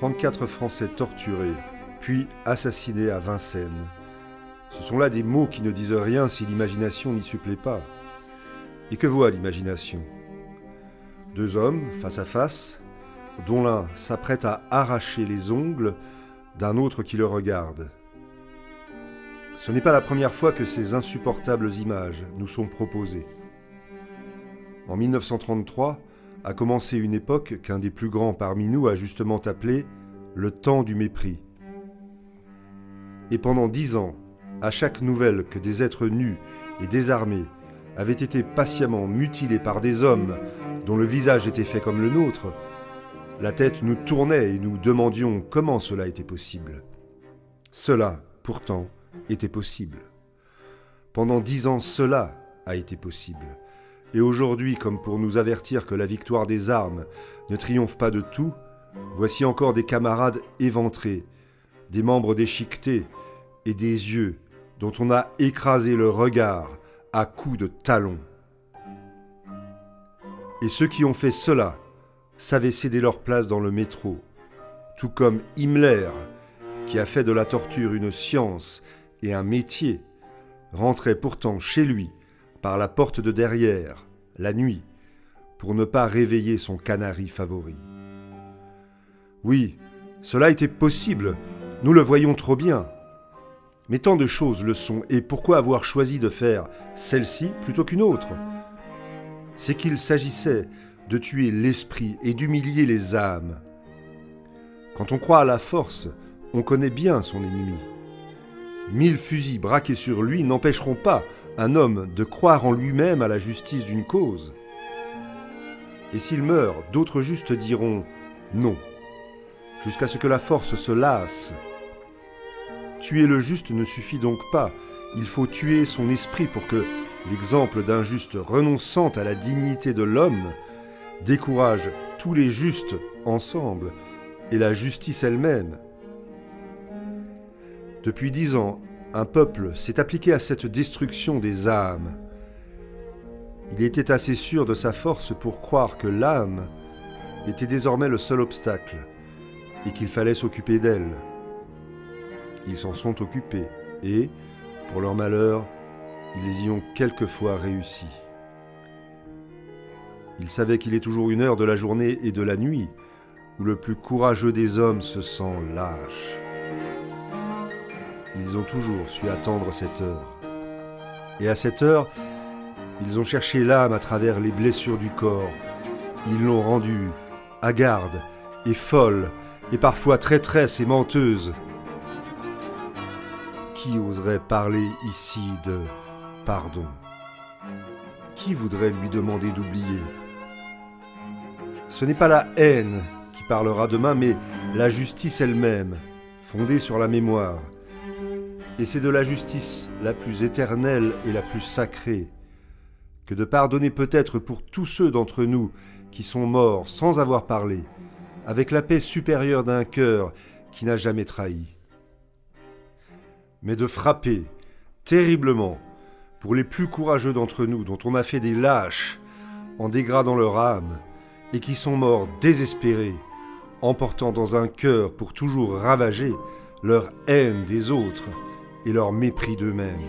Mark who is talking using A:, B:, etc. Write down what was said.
A: 34 Français torturés, puis assassinés à Vincennes. Ce sont là des mots qui ne disent rien si l'imagination n'y supplée pas. Et que voit l'imagination ? Deux hommes, face à face, dont l'un s'apprête à arracher les ongles d'un autre qui le regarde. Ce n'est pas la première fois que ces insupportables images nous sont proposées. En 1933 a commencé une époque qu'un des plus grands parmi nous a justement appelée le temps du mépris. Et pendant 10 ans, à chaque nouvelle que des êtres nus et désarmés avaient été patiemment mutilés par des hommes dont le visage était fait comme le nôtre, la tête nous tournait et nous demandions comment cela était possible. Cela, pourtant, était possible. Pendant 10 ans, cela a été possible. Et aujourd'hui, comme pour nous avertir que la victoire des armes ne triomphe pas de tout, voici encore des camarades éventrés, des membres déchiquetés et des yeux dont on a écrasé le regard à coups de talons. Et ceux qui ont fait cela savaient céder leur place dans le métro, tout comme Himmler, qui a fait de la torture une science et un métier, rentrait pourtant chez lui par la porte de derrière, la nuit, pour ne pas réveiller son canari favori. Oui, cela était possible, nous le voyons trop bien. Mais tant de choses le sont, et pourquoi avoir choisi de faire celle-ci plutôt qu'une autre ? C'est qu'il s'agissait de tuer l'esprit et d'humilier les âmes. Quand on croit à la force, on connaît bien son ennemi. 1000 fusils braqués sur lui n'empêcheront pas un homme de croire en lui-même à la justice d'une cause. Et s'il meurt, d'autres justes diront non, jusqu'à ce que la force se lasse. Tuer le juste ne suffit donc pas, il faut tuer son esprit pour que l'exemple d'un juste renonçant à la dignité de l'homme décourage tous les justes ensemble et la justice elle-même. Depuis 10 ans, un peuple s'est appliqué à cette destruction des âmes. Il était assez sûr de sa force pour croire que l'âme était désormais le seul obstacle et qu'il fallait s'occuper d'elle. Ils s'en sont occupés et, pour leur malheur, ils y ont quelquefois réussi. Ils savaient qu'il est toujours une heure de la journée et de la nuit où le plus courageux des hommes se sent lâche. Ils ont toujours su attendre cette heure. Et à cette heure, ils ont cherché l'âme à travers les blessures du corps. Ils l'ont rendue hagarde et folle, et parfois traîtresse et menteuse. Qui oserait parler ici de pardon ? Qui voudrait lui demander d'oublier ? Ce n'est pas la haine qui parlera demain, mais la justice elle-même, fondée sur la mémoire. Et c'est de la justice la plus éternelle et la plus sacrée que de pardonner peut-être pour tous ceux d'entre nous qui sont morts sans avoir parlé, avec la paix supérieure d'un cœur qui n'a jamais trahi. Mais de frapper terriblement pour les plus courageux d'entre nous dont on a fait des lâches en dégradant leur âme et qui sont morts désespérés, emportant dans un cœur pour toujours ravagé leur haine des autres et leur mépris d'eux-mêmes.